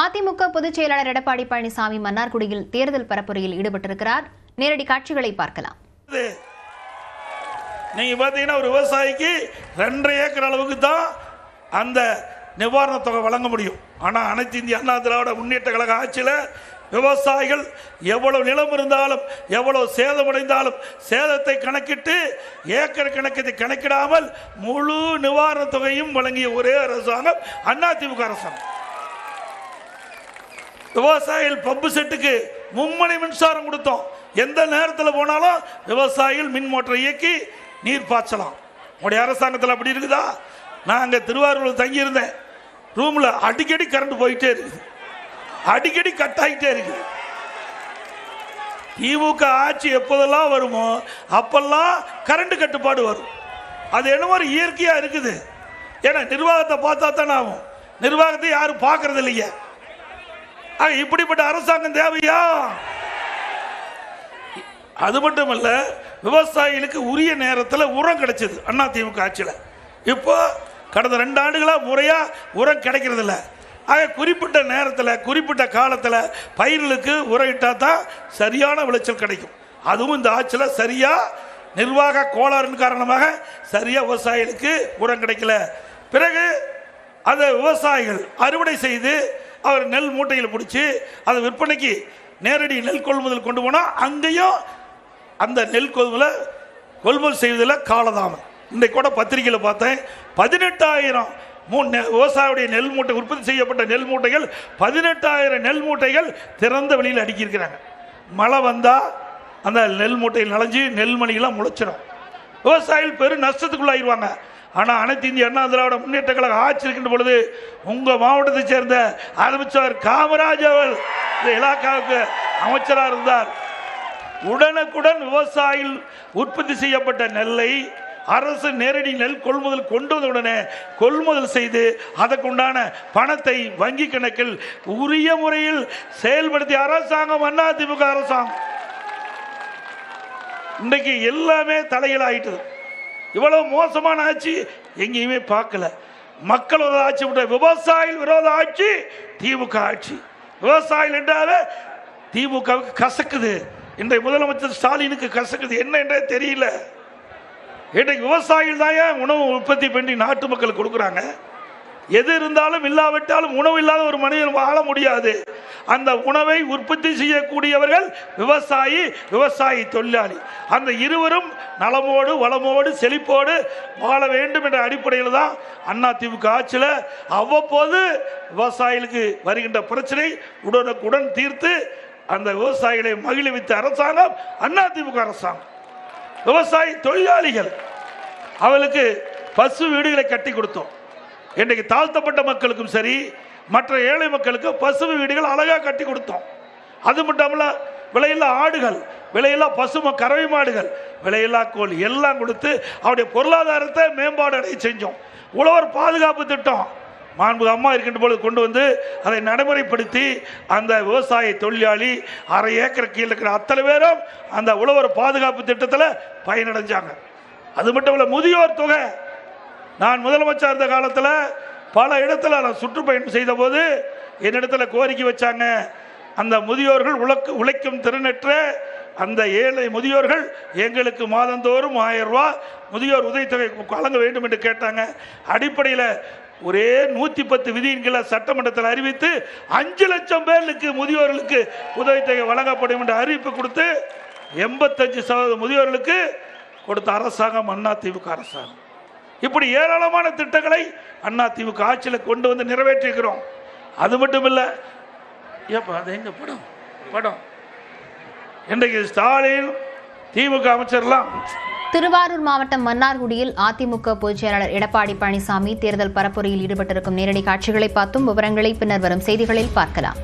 அதிமுக பொதுச் செயலாளர் எடப்பாடி பழனிசாமி மன்னார்குடியில் தேர்தல் பரப்புரையில் ஈடுபட்டிருக்கிறார். நேரடி காட்சிகளை பார்க்கலாம். நீங்க பாத்தீங்கன்னா ஒரு விவசாயிக்கு 2.5 ஏக்கர் அளவுக்கு தான் அந்த நிவாரண தொகை வழங்க முடியும். ஆனா அனைத்து இந்திய அண்ணா திராவிட முன்னேற்ற கழக ஆட்சியில் விவசாயிகள் எவ்வளவு நிலம் இருந்தாலும் எவ்வளவு சேதமடைந்தாலும் சேதத்தை கணக்கிட்டு ஏக்கர் கணக்கத்தை கணக்கிடாமல் முழு நிவாரண தொகையும் வழங்கிய ஒரே அரசாங்கம் அதிமுக அரசாங்கம். விவசாயிகள் பம்பு செட்டுக்கு மும்மணி மின்சாரம் கொடுத்தோம். எந்த நேரத்தில் போனாலும் விவசாயிகள் மின் மோட்டரை இயக்கி நீர் பாய்ச்சலாம். உங்களுடைய அரசாங்கத்தில் அப்படி இருக்குதா? நான் அங்கே திருவாரூரில் தங்கியிருந்தேன். ரூமில் அடிக்கடி கரண்ட் போயிட்டே இருக்குது, அடிக்கடி கட் ஆகிட்டே இருக்கு. திமுக ஆட்சி எப்போதெல்லாம் வருமோ அப்பெல்லாம் கரண்ட் கட்டுப்பாடு வரும். அது என்ன மாதிரி இயற்கையா இருக்குது. ஏன்னா நிர்வாகத்தை பார்த்தா தானே ஆகும். நிர்வாகத்தை யாரும் பார்க்கறது இல்லைங்க. இப்படிப்பட்ட அரசாங்கம் தேவையா? அது மட்டுமல்ல, விவசாயிகளுக்கு உரிய நேரத்தில் உரம் கிடைச்சது அதிமுக ஆட்சியில். இப்போ கடந்த 2 ஆண்டுகளாக முறையா உரம் கிடைக்கிறது இல்லை. ஆக குறிப்பிட்ட நேரத்தில் குறிப்பிட்ட காலத்தில் பயிர்களுக்கு உரம் இட்டால் தான் சரியான விளைச்சல் கிடைக்கும். அதுவும் இந்த ஆட்சியில் சரியா நிர்வாக கோளாறின் காரணமாக சரியா விவசாயிகளுக்கு உரம் கிடைக்கல. பிறகு அதை விவசாயிகள் அறுவடை செய்து அவர் நெல் மூட்டையில் பிடிச்சி அதை விற்பனைக்கு நேரடி நெல் கொள்முதல் கொண்டு போனால் அங்கேயும் அந்த நெல் கொள்முதல் செய்வதில் காலதாமம். இன்றைக்கு கூட பத்திரிகையில் பார்த்தேன், 18,000 விவசாயியுடைய நெல் மூட்டை உற்பத்தி செய்யப்பட்ட நெல் மூட்டைகள் 18,000 நெல் மூட்டைகள் திறந்த வெளியில் அடுக்கியிருக்கிறாங்க. மழை வந்தால் அந்த நெல் மூட்டையில் நனைஞ்சு நெல்மணிகளாம் முளைச்சிடும். விவசாயிகள் பெரும் நஷ்டத்துக்குள்ளாயிருவாங்க. ஆனால் அனைத்து இந்திய அண்ணா திராவிட முன்னேற்ற கழக ஆட்சி இருக்கின்ற பொழுது உங்கள் மாவட்டத்தை சேர்ந்த ஆரம்பிச்சவர் காமராஜ் அவர்கள் இந்த இலாக்காவுக்கு அமைச்சராக இருந்தார். உடனுக்குடன் விவசாயிகள் உற்பத்தி செய்யப்பட்ட நெல்லை அரசு நேரடி நெல் கொள்முதல் கொண்டு வந்தவுடனே கொள்முதல் செய்து அதற்குண்டான பணத்தை வங்கி கணக்கில் உரிய முறையில் செயல்படுத்திய அரசாங்கம் அதிமுக அரசாங்கம். இன்றைக்கு எல்லாமே தலைகீழாயிட்டது. இவ்வளவு மோசமான ஆட்சி எங்கேயுமே பார்க்கல. மக்கள் விரோத ஆட்சி விட்ட விவசாயிகள் விரோத ஆட்சி திமுக ஆட்சி. விவசாயிகள் என்றாலே திமுகவுக்கு கசக்குது. இன்றைய முதலமைச்சர் ஸ்டாலினுக்கு கசக்குது. என்ன என்றே தெரியல. இன்றைக்கு விவசாயிகள் தான் உணவு உற்பத்தி பண்ணி நாட்டு மக்களுக்கு கொடுக்குறாங்க. எது இருந்தாலும் இல்லாவிட்டாலும் உணவு இல்லாத ஒரு மனிதன் வாழ முடியாது. அந்த உணவை உற்பத்தி செய்யக்கூடியவர்கள் விவசாயி தொழிலாளி. அந்த இருவரும் நலமோடு வளமோடு செழிப்போடு வாழ வேண்டும் என்ற அடிப்படையில் தான் அதிமுக ஆட்சியில் அவ்வப்போது விவசாயிகளுக்கு வருகின்ற பிரச்சனை உடனுக்குடன் தீர்த்து அந்த விவசாயிகளை மகிழ்வித்த அரசாங்கம் அதிமுக அரசாங்கம். விவசாயி தொழிலாளிகள் அவளுக்கு பசு வீடுகளை கட்டி கொடுத்தோம். இன்றைக்கு தாழ்த்தப்பட்ட மக்களுக்கும் சரி மற்ற ஏழை மக்களுக்கு பசு வீடுகள் அழகாக கட்டி கொடுத்தோம். அது மட்டுமல்ல, விலையில்லா ஆடுகள், விலையில்லா பசும கறவை மாடுகள், விலையில்லா கோழி எல்லாம் கொடுத்து அவருடைய பொருளாதாரத்தை மேம்பாடு அடைய செஞ்சோம். உழவர் பாதுகாப்பு திட்டம் மாண்புமிகு அம்மா இருக்கின்ற பொழுது கொண்டு வந்து அதை நடைமுறைப்படுத்தி அந்த விவசாய தொழிலாளி 1/2 ஏக்கர் கீழே இருக்கிற அத்தனை பேரும் அந்த உழவர் பாதுகாப்பு திட்டத்தில் பயனடைஞ்சாங்க. அது மட்டும் இல்லை, முதியோர் தொகை. நான் முதலமைச்சர் இருந்த காலத்தில் பல இடத்துல நான் சுற்றுப்பயணம் செய்த போது என்னிடத்தில் கோரிக்கை வச்சாங்க. அந்த முதியோர்கள் உழைக்கும் திறனற்ற அந்த ஏழை முதியோர்கள் எங்களுக்கு மாதந்தோறும் 1000 ரூபாய் முதியோர் உதவித்தொகை வழங்க வேண்டும் என்று கேட்டாங்க. அடிப்படையில் ஒரே 110 விதியின் கீழே சட்டமன்றத்தில் அறிவித்து 5 லட்சம் பேருக்கு முதியோர்களுக்கு உதவித்தொகை வழங்கப்படும் என்று அறிவிப்பு கொடுத்து 85% முதியோர்களுக்கு கொடுத்த அரசாங்கம் அதிமுக அரசாங்கம். இப்படி ஏராளமான திட்டங்களை அதிமுக ஆட்சியில் கொண்டு வந்து நிறைவேற்றிருக்கிறோம். அது மட்டும் இல்லை, அது எங்க படம் இன்றைக்கு ஸ்டாலின் திமுக அமைச்சர்லாம். திருவாரூர் மாவட்டம் மன்னார்குடியில் அதிமுக பொதுச் செயலாளர் எடப்பாடி பழனிசாமி தேர்தல் பரப்புரையில் ஈடுபட்டிருக்கும் நேரடி காட்சிகளை பார்த்தும் விவரங்களை பின்னர் வரும் செய்திகளில் பார்க்கலாம்.